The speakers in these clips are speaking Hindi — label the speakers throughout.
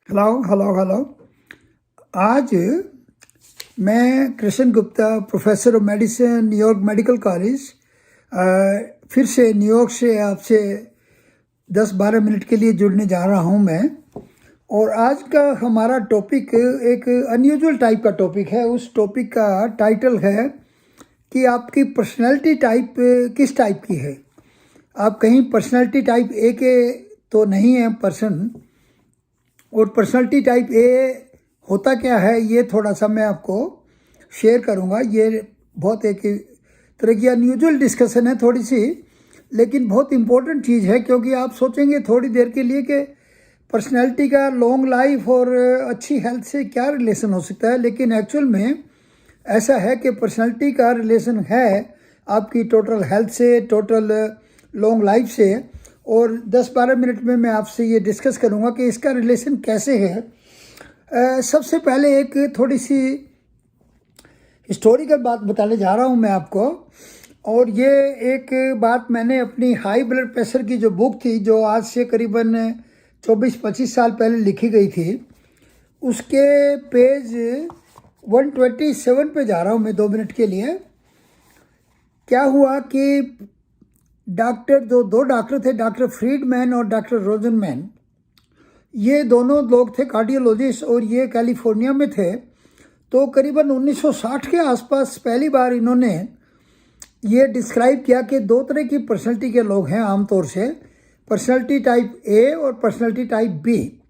Speaker 1: Hello hello hello. आज मैं Krishna Gupta, professor of medicine, New York medical college, फिर से न्यूयॉर्क से आपसे 10-12 मिनट के लिए जुड़ने जा रहा हूं मैं। और आज का हमारा टॉपिक एक अनयूजुअल टाइप का टॉपिक है। उस टॉपिक का टाइटल है कि आपकी पर्सनैलिटी टाइप किस टाइप की है। आप कहीं पर्सनैलिटी टाइप ए के तो नहीं हैं पर्सन, और पर्सनालिटी टाइप ए होता क्या है ये थोड़ा सा मैं आपको शेयर करूंगा। ये बहुत एक तरह की अनयूजुअल डिस्कशन है थोड़ी सी, लेकिन बहुत इम्पोर्टेंट चीज़ है, क्योंकि आप सोचेंगे थोड़ी देर के लिए कि पर्सनैलिटी का लॉन्ग लाइफ और अच्छी हेल्थ से क्या रिलेशन हो सकता है, लेकिन एक्चुअल में ऐसा है कि पर्सनैलिटी का रिलेशन है आपकी टोटल हेल्थ से, टोटल लॉन्ग लाइफ से। और 10-12 मिनट में मैं आपसे ये डिस्कस करूँगा कि इसका रिलेशन कैसे है। सबसे पहले एक थोड़ी सी हिस्टोरिकल बात बताने जा रहा हूँ मैं आपको। और ये एक बात मैंने अपनी हाई ब्लड प्रेशर की जो बुक थी, जो आज से करीबन 24-25 साल पहले लिखी गई थी, उसके पेज 127 पे जा रहा हूँ मैं 2 मिनट के लिए। क्या हुआ कि डॉक्टर, जो 2 डॉक्टर थे, डॉक्टर फ्रीडमैन और डॉक्टर रोजनमैन, ये दोनों लोग थे कार्डियोलॉजिस्ट, और ये कैलिफोर्निया में थे। तो करीबन 1960 के आसपास पहली बार इन्होंने ये डिस्क्राइब किया कि 2 तरह की पर्सनैलिटी के लोग हैं आमतौर से, पर्सनैलिटी टाइप ए और पर्सनैलिटी टाइप बी।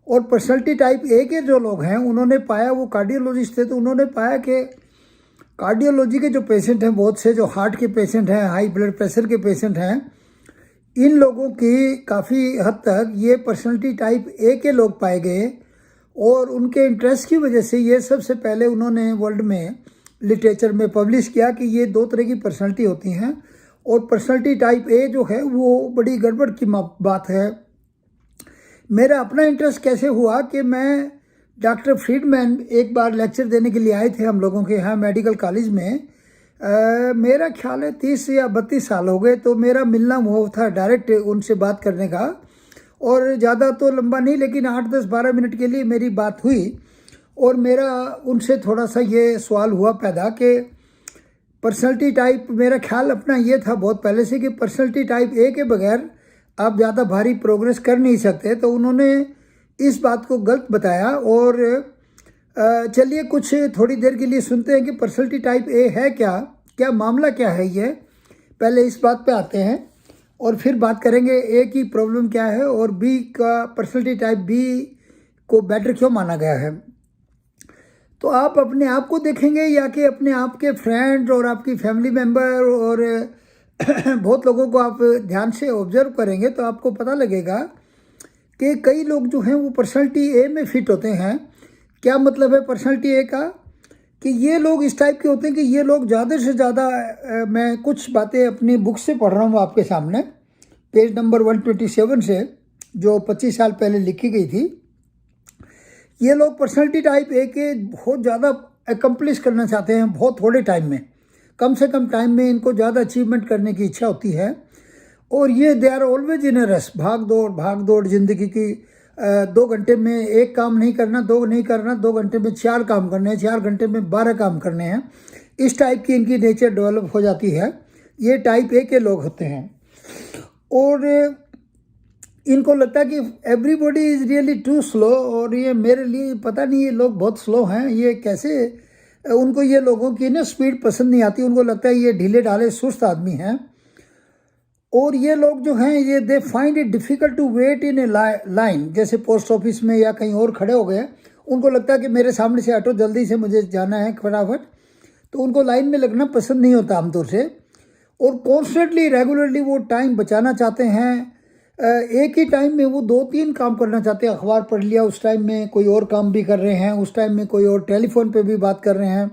Speaker 1: और पर्सनैलिटी टाइप ए के जो लोग हैं, उन्होंने पाया, वो कार्डियोलॉजिस्ट थे, तो उन्होंने पाया कि कार्डियोलॉजी के जो पेशेंट हैं, बहुत से जो हार्ट के पेशेंट हैं, हाई ब्लड प्रेशर के पेशेंट हैं, इन लोगों की काफ़ी हद तक ये पर्सनैलिटी टाइप ए के लोग पाए गए। और उनके इंटरेस्ट की वजह से ये सबसे पहले उन्होंने वर्ल्ड में लिटरेचर में पब्लिश किया कि ये 2 तरह की पर्सनैलिटी होती हैं, और पर्सनैलिटी टाइप ए जो है वो बड़ी गड़बड़ की बात है। मेरा अपना इंटरेस्ट कैसे हुआ कि मैं, डॉक्टर फ्रीडमैन एक बार लेक्चर देने के लिए आए थे हम लोगों के यहाँ मेडिकल कॉलेज में। मेरा ख्याल है 30 या 32 साल हो गए, तो मेरा मिलना वो था डायरेक्ट उनसे बात करने का। और ज़्यादा तो लंबा नहीं, लेकिन 8-10-12 मिनट के लिए मेरी बात हुई। और मेरा उनसे थोड़ा सा ये सवाल हुआ पैदा कि पर्सनैलिटी टाइप, मेरा ख्याल अपना ये था बहुत पहले से कि पर्सनैलिटी टाइप ए के बगैर आप ज़्यादा भारी प्रोग्रेस कर नहीं सकते। तो उन्होंने इस बात को गलत बताया। और चलिए कुछ थोड़ी देर के लिए सुनते हैं कि पर्सनैलिटी टाइप ए है क्या, क्या मामला क्या है ये। पहले इस बात पे आते हैं और फिर बात करेंगे ए की प्रॉब्लम क्या है और बी का, पर्सनैलिटी टाइप बी को बेटर क्यों माना गया है। तो आप अपने आप को देखेंगे या कि अपने आप के फ्रेंड और आपकी फैमिली मेम्बर और बहुत लोगों को आप ध्यान से ऑब्जर्व करेंगे, तो आपको पता लगेगा कि कई लोग जो हैं वो पर्सनैलिटी ए में फिट होते हैं। क्या मतलब है पर्सनैलिटी ए का, कि ये लोग इस टाइप के होते हैं कि ये लोग ज़्यादा से ज़्यादा, मैं कुछ बातें अपनी बुक से पढ़ रहा हूँ आपके सामने, पेज नंबर 127 से, जो 25 साल पहले लिखी गई थी। ये लोग पर्सनैलिटी टाइप ए के बहुत ज़्यादा एकम्प्लिश करना चाहते हैं, बहुत थोड़े टाइम में, कम से कम टाइम में इनको ज़्यादा अचीवमेंट करने की इच्छा होती है। और ये they are always in a rush, भाग दौड़ ज़िंदगी की। 2 घंटे में एक काम नहीं करना, 2 नहीं करना, 2 घंटे में 4 काम करने हैं, 4 घंटे में 12 काम करने हैं। इस टाइप की इनकी नेचर डेवलप हो जाती है। ये टाइप ए के लोग होते हैं। और इनको लगता है कि everybody is really too slow, और ये मेरे लिए पता नहीं, ये लोग बहुत स्लो हैं, ये कैसे, उनको ये लोगों की ना स्पीड पसंद नहीं आती। उनको लगता है ये ढीले ढाले सुस्त आदमी हैं। और ये लोग जो हैं, ये they find it difficult to wait in a line, जैसे पोस्ट ऑफिस में या कहीं और खड़े हो गए, उनको लगता है कि मेरे सामने से हटो, जल्दी से मुझे जाना है फटाफट। तो उनको लाइन में लगना पसंद नहीं होता आमतौर से। और कॉन्स्टेंटली रेगुलरली वो टाइम बचाना चाहते हैं। एक ही टाइम में वो 2-3 काम करना चाहते हैं। अखबार पढ़ लिया, उस टाइम में कोई और काम भी कर रहे हैं, उस टाइम में कोई और टेलीफोन पे भी बात कर रहे हैं।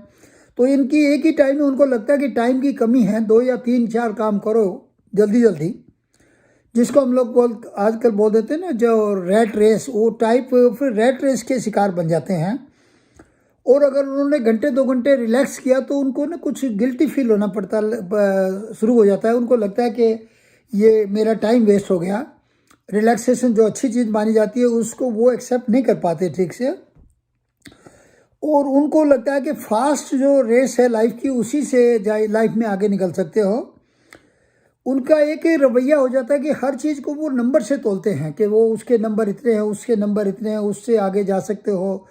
Speaker 1: तो इनकी एक ही टाइम में उनको लगता है कि टाइम की कमी है, 2 या 3-4 काम करो जल्दी जल्दी, जिसको हम लोग आजकल बोल देते हैं ना, जो रैट रेस, वो टाइप फिर रैट रेस के शिकार बन जाते हैं। और अगर उन्होंने घंटे 2 घंटे रिलैक्स किया तो उनको ना कुछ गिल्टी फील होना पड़ता शुरू हो जाता है। उनको लगता है कि ये मेरा टाइम वेस्ट हो गया। रिलैक्सेशन जो अच्छी चीज़ मानी जाती है उसको वो एक्सेप्ट नहीं कर पाते ठीक से, और उनको लगता है कि फास्ट जो रेस है लाइफ की उसी से लाइफ में आगे निकल सकते हो। उनका एक ही रवैया हो जाता है कि हर चीज़ को वो नंबर से तोलते हैं कि वो उसके नंबर इतने हैं, उसके नंबर इतने हैं, उससे आगे जा सकते हो।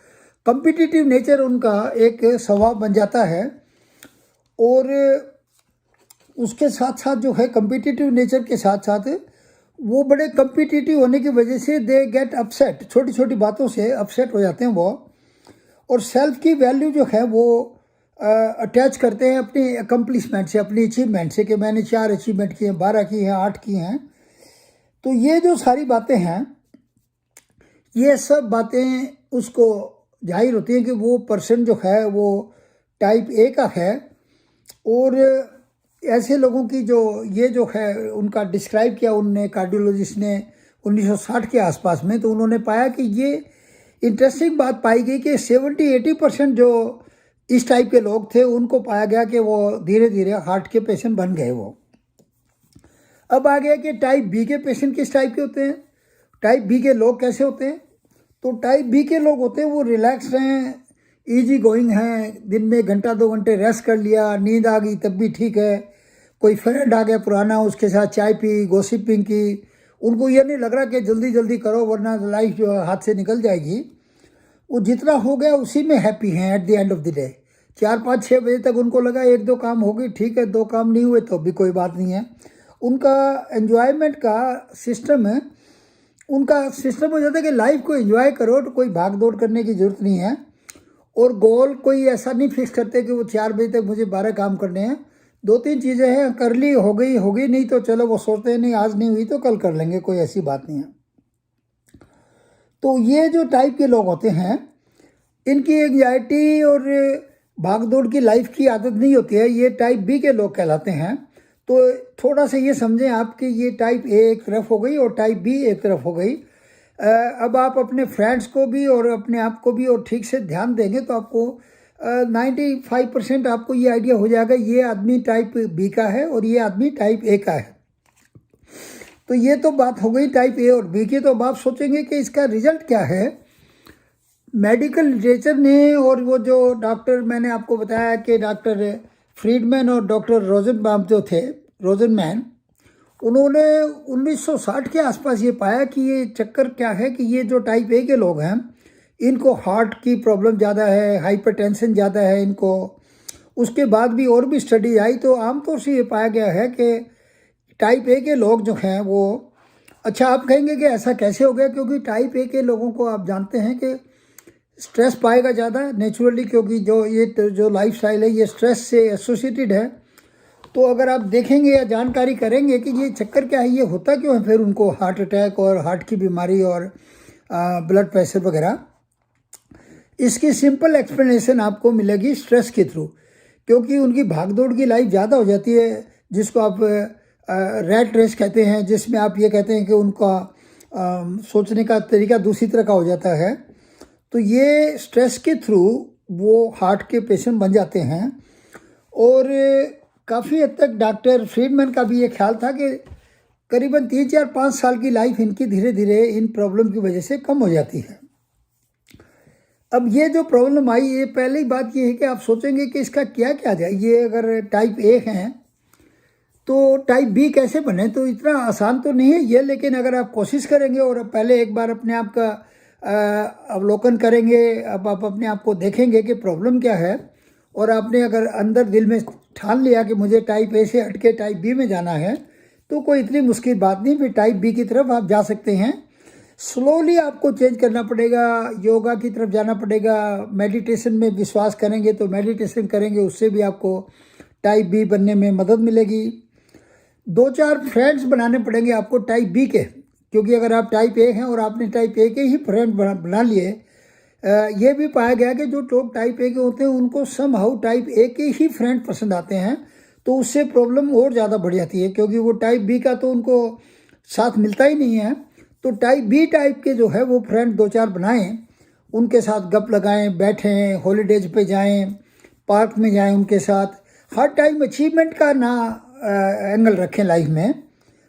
Speaker 1: कम्पिटिटिव नेचर उनका एक स्वभाव बन जाता है, और उसके साथ साथ जो है कम्पिटिटिव नेचर के साथ साथ वो बड़े कम्पिटिटिव होने की वजह से दे गेट अपसेट, छोटी छोटी बातों से अपसेट हो जाते हैं वो, और सेल्फ की वैल्यू जो है वो अटैच करते हैं अपनी अकम्पलिशमेंट से, अपनी अचीवमेंट से, कि मैंने 4 अचीवमेंट किए, 12 की हैं, 8 की हैं। तो ये जो सारी बातें हैं, ये सब बातें उसको जाहिर होती हैं कि वो पर्सन जो है वो टाइप ए का है। और ऐसे लोगों की जो ये जो है उनका डिस्क्राइब किया उनने, कार्डियोलॉजिस्ट ने 1960 के आसपास में, तो उन्होंने पाया कि ये इंटरेस्टिंग बात पाई गई कि 70-80% जो इस टाइप के लोग थे उनको पाया गया कि वो धीरे धीरे हार्ट के पेशेंट बन गए वो। अब आ गया कि टाइप बी के पेशेंट किस टाइप के होते हैं, टाइप बी के लोग कैसे होते हैं। तो टाइप बी के लोग होते हैं वो रिलैक्स हैं, इजी गोइंग हैं, दिन में 1-2 घंटे रेस्ट कर लिया, नींद आ गई तब भी ठीक है, कोई फ्रेंड आ गया पुराना उसके साथ चाय पी, गॉसिपिंग की, उनको ये नहीं लग रहा कि जल्दी जल्दी करो वरना लाइफ जो है हाथ से निकल जाएगी। वो जितना हो गया उसी में हैप्पी हैं at the end of the day. 4-5-6 बजे तक उनको लगा 1-2 काम हो गई, ठीक है, 2 काम नहीं हुए तो भी कोई बात नहीं है। उनका एन्जॉयमेंट का सिस्टम है, उनका सिस्टम हो जाता है कि लाइफ को एंजॉय करो, तो कोई भाग दौड़ करने की ज़रूरत नहीं है। और गोल कोई ऐसा नहीं फिक्स करते कि वो 4 बजे तक मुझे 12 काम करने हैं। 2-3 चीज़ें हैं, कर ली हो गई नहीं तो चलो वो सोचते हैं नहीं आज नहीं हुई तो कल कर लेंगे, कोई ऐसी बात नहीं है। तो ये जो टाइप के लोग होते हैं इनकी एंग्जाइटी और भागदौड़ की लाइफ की आदत नहीं होती है, ये टाइप बी के लोग कहलाते हैं। तो थोड़ा सा ये समझें आप कि ये टाइप ए एक तरफ हो गई और टाइप बी एक तरफ हो गई। अब आप अपने फ्रेंड्स को भी और अपने आप को भी और ठीक से ध्यान देंगे तो आपको 95% आपको ये आइडिया हो जाएगा ये आदमी टाइप बी का है और ये आदमी टाइप ए का है। तो ये तो बात हो गई टाइप ए और बी की। तो अब आप सोचेंगे कि इसका रिजल्ट क्या है। मेडिकल लिटरेचर ने और वो जो डॉक्टर मैंने आपको बताया कि डॉक्टर फ्रीडमैन और डॉक्टर रोजनबाम जो थे, रोजनमैन, उन्होंने 1960 के आसपास ये पाया कि ये चक्कर क्या है कि ये जो टाइप ए के लोग हैं इनको हार्ट की प्रॉब्लम ज़्यादा है, हाइपरटेंशन ज़्यादा है इनको। उसके बाद भी और भी स्टडी आई तो आमतौर से ये पाया गया है कि टाइप ए के लोग जो हैं वो, अच्छा आप कहेंगे कि ऐसा कैसे हो गया, क्योंकि टाइप ए के लोगों को आप जानते हैं कि स्ट्रेस पाएगा ज़्यादा नेचुरली, क्योंकि जो लाइफस्टाइल है ये स्ट्रेस से एसोसिएटेड है। तो अगर आप देखेंगे या जानकारी करेंगे कि ये चक्कर क्या है, ये होता क्यों है फिर उनको हार्ट अटैक और हार्ट की बीमारी और ब्लड प्रेशर वगैरह, इसकी सिंपल एक्सप्लेनेशन आपको मिलेगी स्ट्रेस के थ्रू। क्योंकि उनकी भागदौड़ की लाइफ ज़्यादा हो जाती है, जिसको आप रैट रेस कहते हैं, जिसमें आप ये कहते हैं कि उनका सोचने का तरीका दूसरी तरह का हो जाता है। तो ये स्ट्रेस के थ्रू वो हार्ट के पेशेंट बन जाते हैं। और काफ़ी हद तक डॉक्टर फ्रीडमैन का भी ये ख्याल था कि करीबन 3-4-5 साल की लाइफ इनकी धीरे धीरे इन प्रॉब्लम की वजह से कम हो जाती है। अब ये जो प्रॉब्लम आई, ये पहली बात ये है कि आप सोचेंगे कि इसका क्या किया जाए। ये अगर टाइप ए हैं तो टाइप बी कैसे बने, तो इतना आसान तो नहीं है ये, लेकिन अगर आप कोशिश करेंगे और पहले एक बार अपने आप का अवलोकन करेंगे, अब आप अपने आप को देखेंगे कि प्रॉब्लम क्या है, और आपने अगर अंदर दिल में ठान लिया कि मुझे टाइप ए से हट के टाइप बी में जाना है, तो कोई इतनी मुश्किल बात नहीं, फिर टाइप बी की तरफ आप जा सकते हैं। स्लोली आपको चेंज करना पड़ेगा, योगा की तरफ जाना पड़ेगा, मेडिटेशन में विश्वास करेंगे तो मेडिटेशन करेंगे, उससे भी आपको टाइप बी बनने में मदद मिलेगी। 2-4 फ्रेंड्स बनाने पड़ेंगे आपको टाइप बी के, क्योंकि अगर आप टाइप ए हैं और आपने टाइप ए के ही फ्रेंड बना लिए, ये भी पाया गया कि जो लोग टाइप ए के होते हैं उनको समहाउ टाइप ए के ही फ्रेंड पसंद आते हैं, तो उससे प्रॉब्लम और ज़्यादा बढ़ जाती है, क्योंकि वो टाइप बी का तो उनको साथ मिलता ही नहीं है। तो टाइप बी टाइप के जो है वो फ्रेंड 2-4 बनाएं, उनके साथ गप लगाएं, बैठें, हॉलीडेज पे जाएं, पार्क में जाएं उनके साथ। हर टाइम अचीवमेंट का ना एंगल रखें लाइफ में,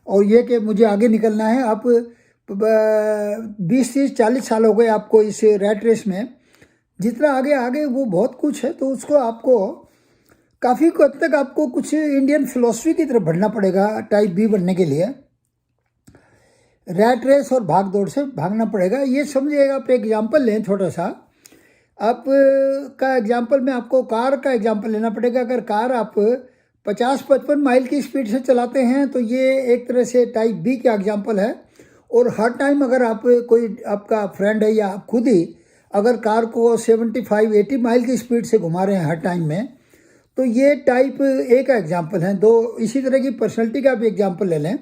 Speaker 1: और ये कि मुझे आगे निकलना है। आप 20 30 40 साल हो गए आपको इस रैट रेस में। जितना आगे आगे वो बहुत कुछ है, तो उसको आपको काफ़ी हद तक आपको कुछ इंडियन फिलॉसफी की तरफ बढ़ना पड़ेगा टाइप बी बनने के लिए। रैट रेस और भाग दौड़ से भागना पड़ेगा। ये समझिएगा, आप एग्जाम्पल लें छोटा सा। आप का एग्जाम्पल में आपको कार का एग्जाम्पल लेना पड़ेगा। अगर कार आप 50-55 माइल की स्पीड से चलाते हैं तो ये एक तरह से टाइप बी का एग्जाम्पल है। और हर टाइम अगर आप कोई आपका फ्रेंड है या आप खुद ही अगर कार को 75-80 माइल की स्पीड से घुमा रहे हैं हर टाइम में, तो ये टाइप ए का एग्जाम्पल है। दो इसी तरह की पर्सनैलिटी का भी एग्जाम्पल ले लें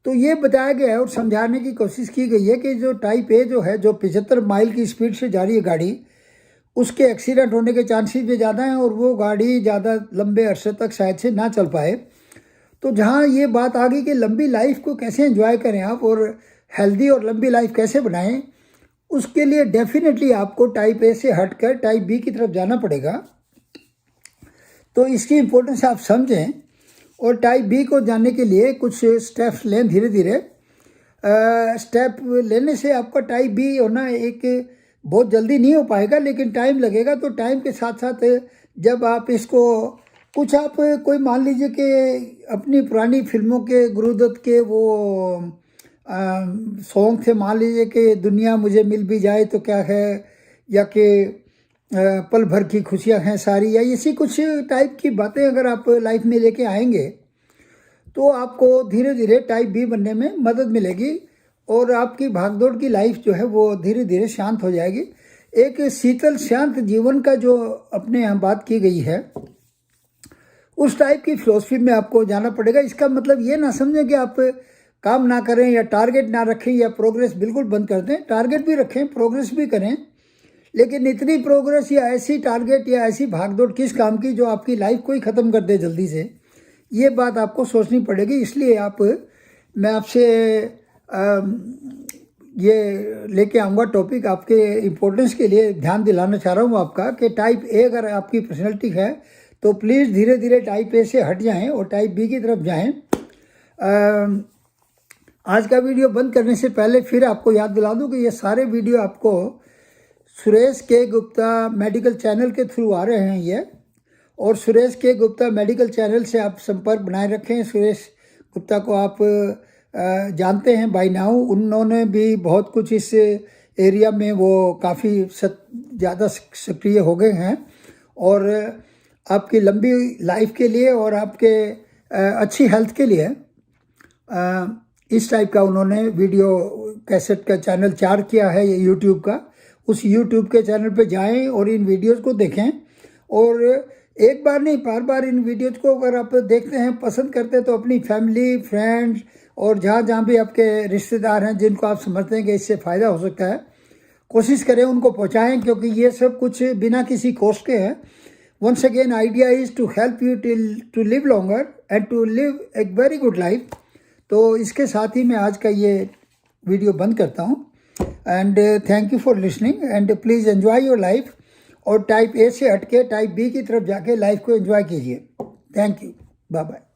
Speaker 1: तो ये बताया गया है और समझाने की कोशिश की गई है कि जो टाइप ए जो है, जो 75 माइल की स्पीड से जा रही है गाड़ी, उसके एक्सीडेंट होने के चांसेस भी ज़्यादा हैं और वो गाड़ी ज़्यादा लंबे अरसे तक शायद से ना चल पाए। तो जहाँ ये बात आ गई कि लंबी लाइफ को कैसे एंजॉय करें आप और हेल्दी और लंबी लाइफ कैसे बनाएं, उसके लिए डेफिनेटली आपको टाइप ए से हटकर टाइप बी की तरफ जाना पड़ेगा। तो इसकी इम्पोर्टेंस आप समझें और टाइप बी को जानने के लिए कुछ स्टेप्स लें धीरे धीरे। स्टेप लेने से आपका टाइप बी होना एक बहुत जल्दी नहीं हो पाएगा, लेकिन टाइम लगेगा। तो टाइम के साथ साथ जब आप इसको कुछ आप कोई मान लीजिए कि अपनी पुरानी फिल्मों के गुरुदत्त के वो सॉन्ग थे, मान लीजिए कि दुनिया मुझे मिल भी जाए तो क्या है, या कि पल भर की खुशियां हैं सारी, या इसी कुछ टाइप की बातें अगर आप लाइफ में लेके आएंगे तो आपको धीरे धीरे टाइप बी बनने में मदद मिलेगी और आपकी भागदौड़ की लाइफ जो है वो धीरे धीरे शांत हो जाएगी। एक शीतल शांत जीवन का जो अपने यहाँ बात की गई है, उस टाइप की फिलॉसफी में आपको जाना पड़ेगा। इसका मतलब ये ना समझें कि आप काम ना करें या टारगेट ना रखें या प्रोग्रेस बिल्कुल बंद कर दें। टारगेट भी रखें, प्रोग्रेस भी करें, लेकिन इतनी प्रोग्रेस या ऐसी टारगेट या ऐसी भागदौड़ किस काम की जो आपकी लाइफ को ही ख़त्म कर दे जल्दी से, ये बात आपको सोचनी पड़ेगी। इसलिए मैं आपसे ये लेके आऊँगा टॉपिक, आपके इम्पोर्टेंस के लिए ध्यान दिलाना चाह रहा हूँ आपका कि टाइप ए अगर आपकी पर्सनैलिटी है तो प्लीज़ धीरे धीरे टाइप ए से हट जाएं और टाइप बी की तरफ जाएं। आज का वीडियो बंद करने से पहले फिर आपको याद दिला दूं कि ये सारे वीडियो आपको सुरेश के गुप्ता मेडिकल चैनल के थ्रू आ रहे हैं ये, और सुरेश के गुप्ता मेडिकल चैनल से आप संपर्क बनाए रखें। सुरेश गुप्ता को आप जानते हैं बाय नाउ। उन्होंने भी बहुत कुछ इस एरिया में वो काफ़ी ज़्यादा सक्रिय हो गए हैं और आपकी लंबी लाइफ के लिए और आपके अच्छी हेल्थ के लिए इस टाइप का उन्होंने वीडियो कैसेट का चैनल 4 किया है, ये यूट्यूब का। उस यूट्यूब के चैनल पे जाएं और इन वीडियोस को देखें, और एक बार नहीं बार बार इन वीडियोस को अगर आप देखते हैं, पसंद करते हैं, तो अपनी फैमिली, फ्रेंड्स और जहाँ जहाँ भी आपके रिश्तेदार हैं जिनको आप समझते हैं कि इससे फ़ायदा हो सकता है, कोशिश करें उनको पहुँचाएँ, क्योंकि ये सब कुछ बिना किसी कॉस्ट के हैं। Once again, idea is to help you to live longer and to live a very good life. तो इसके साथ ही मैं आज का ये वीडियो बंद करता हूँ। And thank you for listening and please enjoy your life, और टाइप ए से हटके टाइप बी की तरफ जाके लाइफ को एंजॉय कीजिए। Thank you, bye bye.